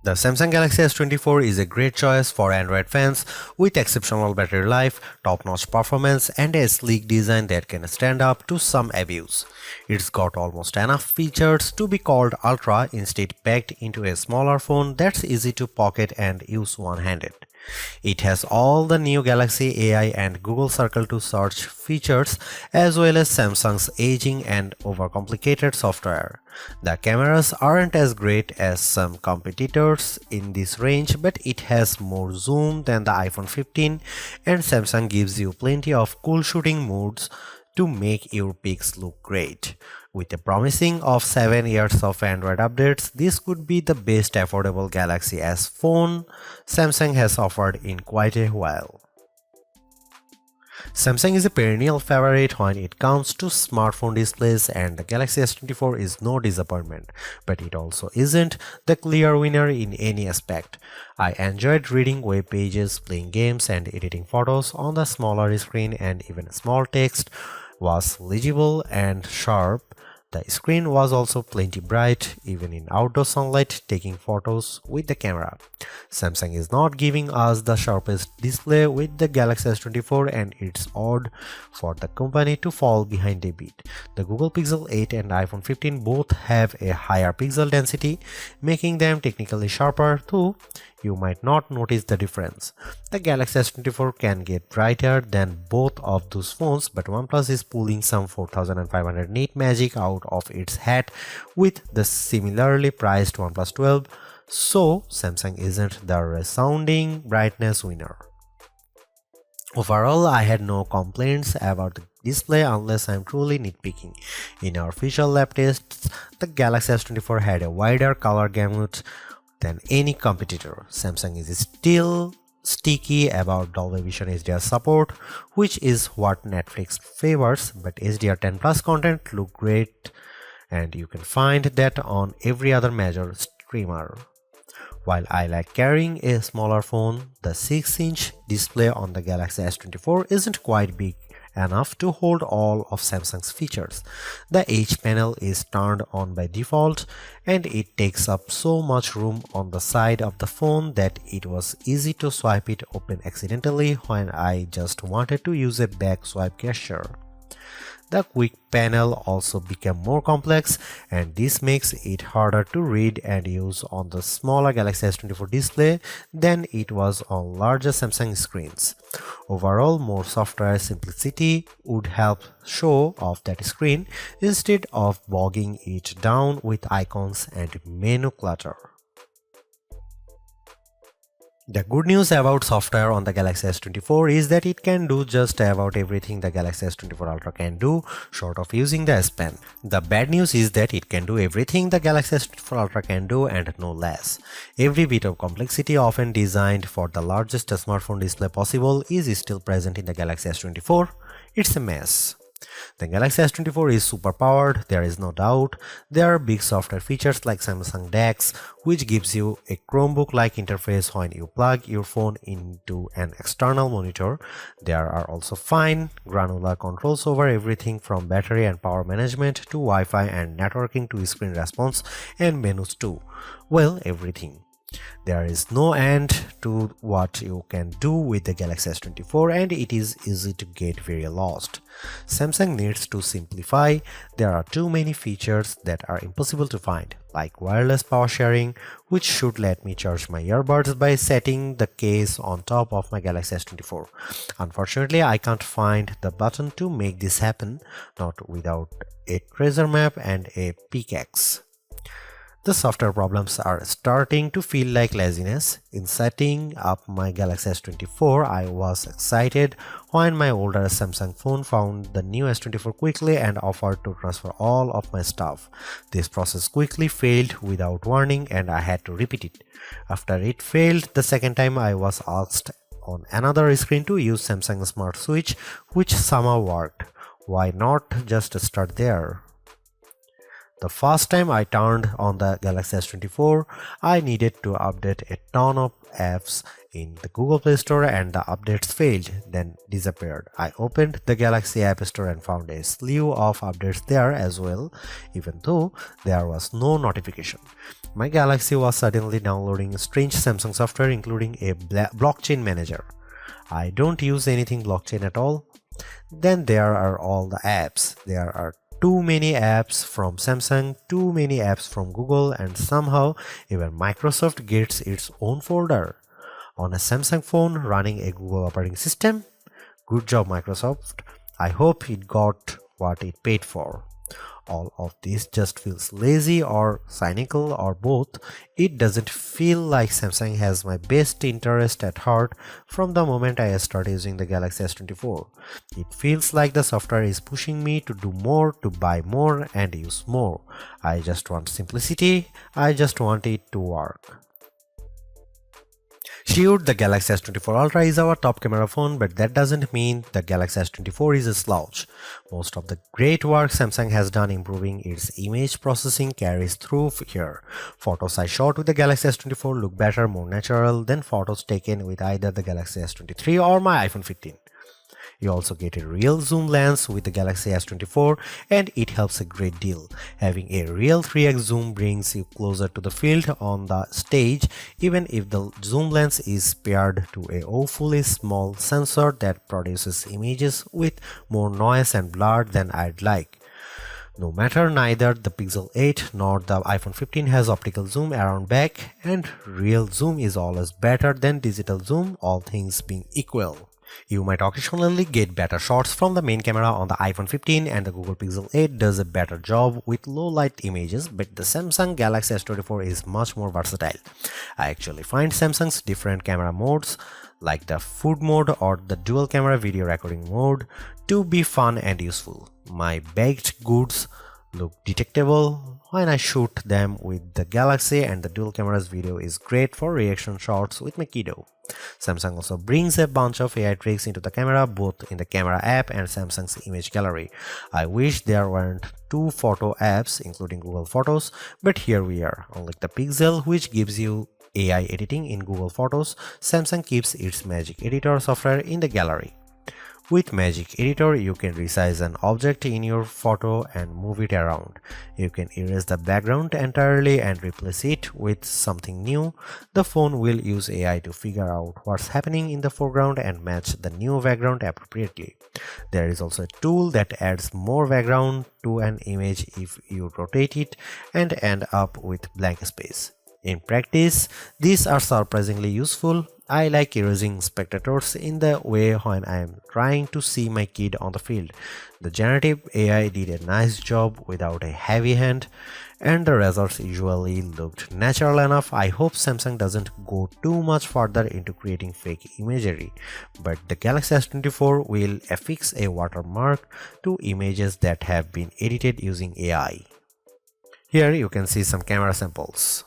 The Samsung Galaxy S24 is a great choice for Android fans with exceptional battery life, top-notch performance, and a sleek design that can stand up to some abuse. It's got almost enough features to be called ultra, instead packed into a smaller phone that's easy to pocket and use one-handed. It has all the new Galaxy AI and Google Circle to search features, as well as Samsung's aging and overcomplicated software. The cameras aren't as great as some competitors in this range, but it has more zoom than the iPhone 15, and Samsung gives you plenty of cool shooting modes to make your pics look great. With a promising of 7 years of Android updates, this could be the best affordable Galaxy S phone Samsung has offered in quite a while. Samsung is a perennial favorite when it comes to smartphone displays, and the Galaxy S24 is no disappointment, but it also isn't the clear winner in any aspect. I enjoyed reading web pages, playing games, and editing photos on the smaller screen, and even small text was legible and sharp. The screen was also plenty bright, even in outdoor sunlight, taking photos with the camera. Samsung is not giving us the sharpest display with the Galaxy S24, and it's odd for the company to fall behind a bit. The Google Pixel 8 and iPhone 15 both have a higher pixel density, making them technically sharper, though you might not notice the difference. The Galaxy S24 can get brighter than both of those phones, but OnePlus is pulling some 4500 nit magic out of its hat with the similarly priced OnePlus 12, so Samsung isn't the resounding brightness winner. Overall, I had no complaints about the display unless I'm truly nitpicking. In our official lab tests, the Galaxy S24 had a wider color gamut than any competitor. Samsung is still sticky about Dolby Vision HDR support, which is what Netflix favors, but HDR10 Plus content look great, and you can find that on every other major streamer. While I like carrying a smaller phone, the 6-inch display on the Galaxy S24 isn't quite big enough to hold all of Samsung's features. The H panel is turned on by default, and it takes up so much room on the side of the phone that it was easy to swipe it open accidentally when I just wanted to use a back swipe gesture. The quick panel also became more complex, and this makes it harder to read and use on the smaller Galaxy S24 display than it was on larger Samsung screens. Overall, more software simplicity would help show off that screen instead of bogging it down with icons and menu clutter. The good news about software on the Galaxy S24 is that it can do just about everything the Galaxy S24 Ultra can do, short of using the S Pen. The bad news is that it can do everything the Galaxy S24 Ultra can do and no less. Every bit of complexity often designed for the largest smartphone display possible is still present in the Galaxy S24. It's a mess. The Galaxy S24 is super powered, there is no doubt. There are big software features like Samsung DeX, which gives you a Chromebook-like interface when you plug your phone into an external monitor. There are also fine, granular controls over everything from battery and power management to Wi-Fi and networking to screen response and menus too. Well, everything. There is no end to what you can do with the Galaxy S24, and it is easy to get very lost. Samsung needs to simplify. There are too many features that are impossible to find, like wireless power sharing, which should let me charge my earbuds by setting the case on top of my Galaxy S24. Unfortunately, I can't find the button to make this happen, not without a treasure map and a pickaxe. The software problems are starting to feel like laziness. In setting up my Galaxy S24, I was excited when my older Samsung phone found the new S24 quickly and offered to transfer all of my stuff. This process quickly failed without warning, and I had to repeat it. After it failed the second time, I was asked on another screen to use Samsung Smart Switch, which somehow worked. Why not just start there? The first time I turned on the Galaxy S24, I needed to update a ton of apps in the Google Play Store, and the updates failed, then disappeared. I opened the Galaxy App Store and found a slew of updates there as well, even though there was no notification. My Galaxy was suddenly downloading strange Samsung software including a blockchain manager. I don't use anything blockchain at all. Then there are all the apps. There are too many apps from Samsung, too many apps from Google, and somehow even Microsoft gets its own folder. On a Samsung phone running a Google operating system? Good job, Microsoft. I hope it got what it paid for. All of this just feels lazy or cynical or both. It doesn't feel like Samsung has my best interest at heart from the moment I started using the Galaxy S24. It feels like the software is pushing me to do more, to buy more and use more. I just want simplicity. I just want it to work. Sure, the Galaxy S24 Ultra is our top camera phone, but that doesn't mean the Galaxy S24 is a slouch. Most of the great work Samsung has done improving its image processing carries through here. Photos I shot with the Galaxy S24 look better, more natural than photos taken with either the Galaxy S23 or my iPhone 15. You also get a real zoom lens with the Galaxy S24 and it helps a great deal. Having a real 3x zoom brings you closer to the field on the stage even if the zoom lens is paired to a awfully small sensor that produces images with more noise and blur than I'd like. No matter, neither the Pixel 8 nor the iPhone 15 has optical zoom around back, and real zoom is always better than digital zoom, all things being equal. You might occasionally get better shots from the main camera on the iPhone 15 and the Google Pixel 8 does a better job with low light images, but the Samsung Galaxy S24 is much more versatile. I actually find Samsung's different camera modes like the food mode or the dual camera video recording mode to be fun and useful. My baked goods look detectable when I shoot them with the Galaxy and the dual cameras video is great for reaction shots with my kiddo. Samsung also brings a bunch of AI tricks into the camera both in the camera app and Samsung's image gallery. I wish there weren't two photo apps including Google Photos, but here we are. Unlike the Pixel which gives you AI editing in Google Photos, Samsung keeps its Magic Editor software in the gallery. With Magic Editor, you can resize an object in your photo and move it around. You can erase the background entirely and replace it with something new. The phone will use AI to figure out what's happening in the foreground and match the new background appropriately. There is also a tool that adds more background to an image if you rotate it and end up with blank space. In practice, these are surprisingly useful. I like erasing spectators in the way when I am trying to see my kid on the field. The generative AI did a nice job without a heavy hand and the results usually looked natural enough. I hope Samsung doesn't go too much further into creating fake imagery, but the Galaxy S24 will affix a watermark to images that have been edited using AI. Here you can see some camera samples.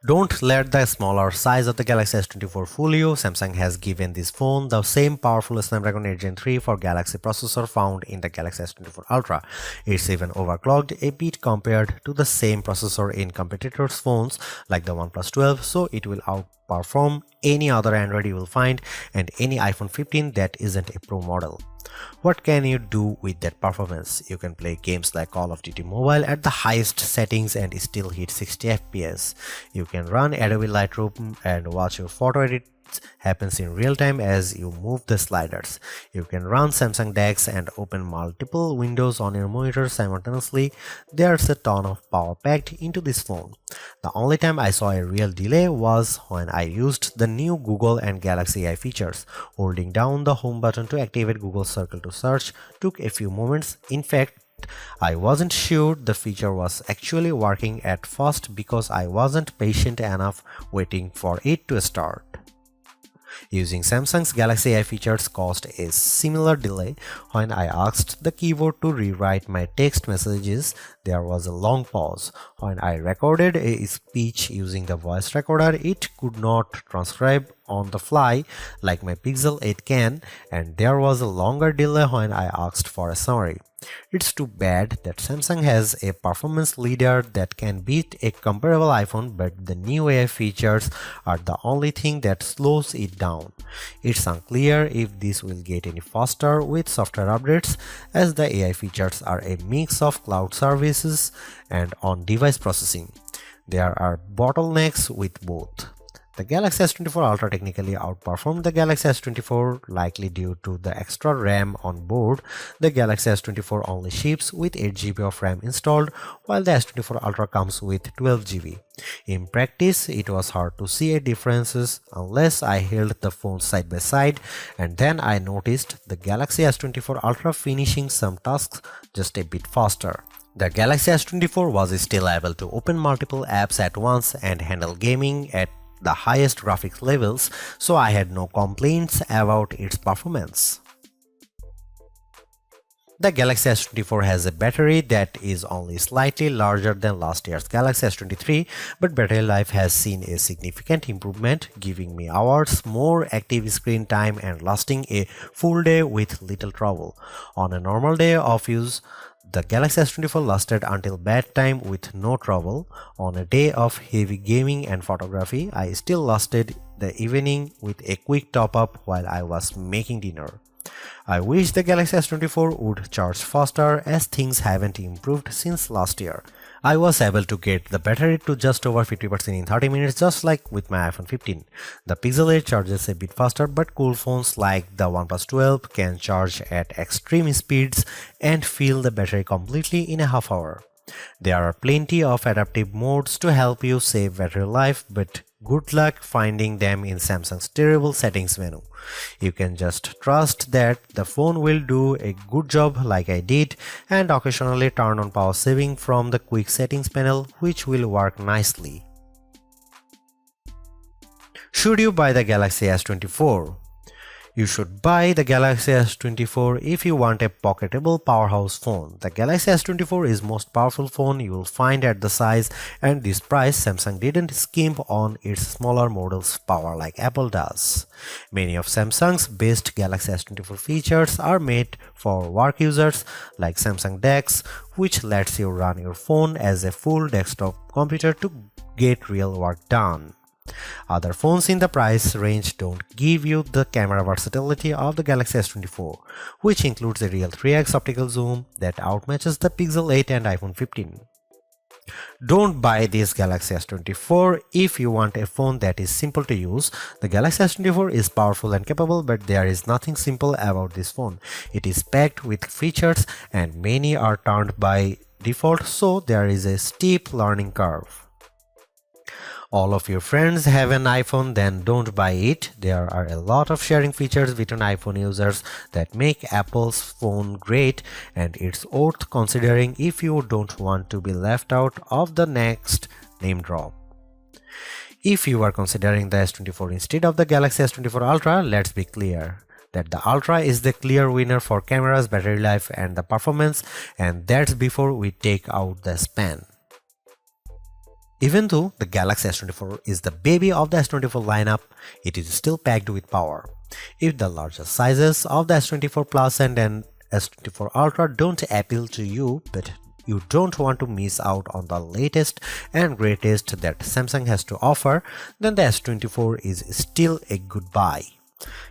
Don't let the smaller size of the Galaxy S24 fool you. Samsung has given this phone the same powerful Snapdragon 8 Gen 3 for Galaxy processor found in the Galaxy S24 Ultra. It's even overclocked a bit compared to the same processor in competitors' phones like the OnePlus 12, so it will outperform any other Android you will find and any iPhone 15 that isn't a Pro model. What can you do with that performance? You can play games like Call of Duty Mobile at the highest settings and still hit 60 FPS. You can run Adobe Lightroom and watch your photo edits happens in real time as you move the sliders. You can run Samsung DeX and open multiple windows on your monitor simultaneously. There's a ton of power packed into this phone. The only time I saw a real delay was when I used the new Google and Galaxy AI features. Holding down the home button to activate Google Circle to search took a few moments. In fact, I wasn't sure the feature was actually working at first because I wasn't patient enough waiting for it to start. Using Samsung's Galaxy AI features caused a similar delay. When I asked the keyboard to rewrite my text messages, there was a long pause. When I recorded a speech using the voice recorder, it could not transcribe on the fly like my Pixel 8 can, and there was a longer delay when I asked for a summary. It's too bad that Samsung has a performance leader that can beat a comparable iPhone, but the new AI features are the only thing that slows it down. It's unclear if this will get any faster with software updates, as the AI features are a mix of cloud services and on-device processing. There are bottlenecks with both. The Galaxy S24 Ultra technically outperformed the Galaxy S24, likely due to the extra RAM on board. The Galaxy S24 only ships with 8 GB of RAM installed, while the S24 Ultra comes with 12 GB. In practice, it was hard to see a differences unless I held the phones side by side, and then I noticed the Galaxy S24 Ultra finishing some tasks just a bit faster. The Galaxy S24 was still able to open multiple apps at once and handle gaming at the highest graphics levels, so I had no complaints about its performance. The Galaxy S24 has a battery that is only slightly larger than last year's Galaxy S23, but battery life has seen a significant improvement, giving me hours more active screen time and lasting a full day with little trouble. On a normal day of use, the Galaxy S24 lasted until bedtime with no trouble. On a day of heavy gaming and photography, I still lasted the evening with a quick top-up while I was making dinner. I wish the Galaxy S24 would charge faster, as things haven't improved since last year. I was able to get the battery to just over 50% in 30 minutes, just like with my iPhone 15. The Pixel 8 charges a bit faster, but cool phones like the OnePlus 12 can charge at extreme speeds and fill the battery completely in a half hour. There are plenty of adaptive modes to help you save battery life, but good luck finding them in Samsung's terrible settings menu. You can just trust that the phone will do a good job like I did, and occasionally turn on power saving from the quick settings panel, which will work nicely. Should you buy the Galaxy S24? You should buy the Galaxy S24 if you want a pocketable powerhouse phone. The Galaxy S24 is most powerful phone you will find at the size and this price. Samsung didn't skimp on its smaller models' power like Apple does. Many of Samsung's best Galaxy S24 features are made for work users, like Samsung DeX, which lets you run your phone as a full desktop computer to get real work done. Other phones in the price range don't give you the camera versatility of the Galaxy S24, which includes a real 3x optical zoom that outmatches the Pixel 8 and iPhone 15. Don't buy this Galaxy S24 if you want a phone that is simple to use. The Galaxy S24 is powerful and capable, but there is nothing simple about this phone. It is packed with features and many are turned by default, so there is a steep learning curve. All of your friends have an iPhone, then don't buy it. There are a lot of sharing features between iPhone users that make Apple's phone great, and it's worth considering if you don't want to be left out of the next name drop. If you are considering the S24 instead of the Galaxy S24 Ultra, let's be clear that the Ultra is the clear winner for cameras, battery life, and the performance, and that's before we take out the span. Even though the Galaxy S24 is the baby of the S24 lineup, it is still packed with power. If the larger sizes of the S24 Plus and S24 Ultra don't appeal to you, but you don't want to miss out on the latest and greatest that Samsung has to offer, then the S24 is still a good buy.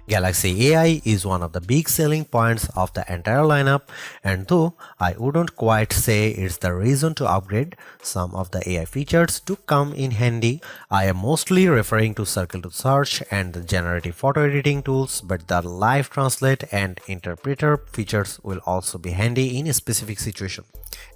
Galaxy AI is one of the big selling points of the entire lineup, and though I wouldn't quite say it's the reason to upgrade, some of the AI features do come in handy. I am mostly referring to circle to search and the generative photo editing tools, but the live translate and interpreter features will also be handy in a specific situation.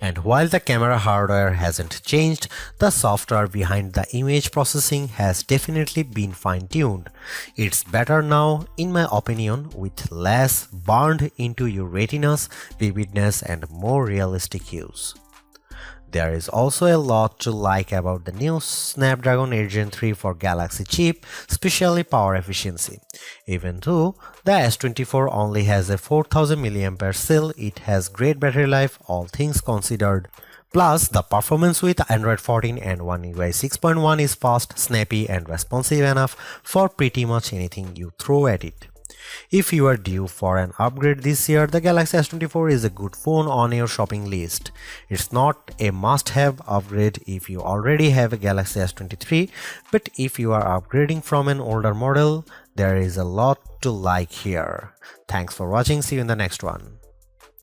And while the camera hardware hasn't changed, the software behind the image processing has definitely been fine-tuned. It's better now, in my opinion, with less burned into your retinas, vividness, and more realistic hues. There is also a lot to like about the new Snapdragon 8 Gen 3 for Galaxy chip, especially power efficiency. Even though the S24 only has a 4000 mAh cell, it has great battery life, all things considered. Plus, the performance with Android 14 and One UI 6.1 is fast, snappy, and responsive enough for pretty much anything you throw at it. If you are due for an upgrade this year, the Galaxy S24 is a good phone on your shopping list. It's not a must-have upgrade if you already have a Galaxy S23, but if you are upgrading from an older model, there is a lot to like here. Thanks for watching, see you in the next one.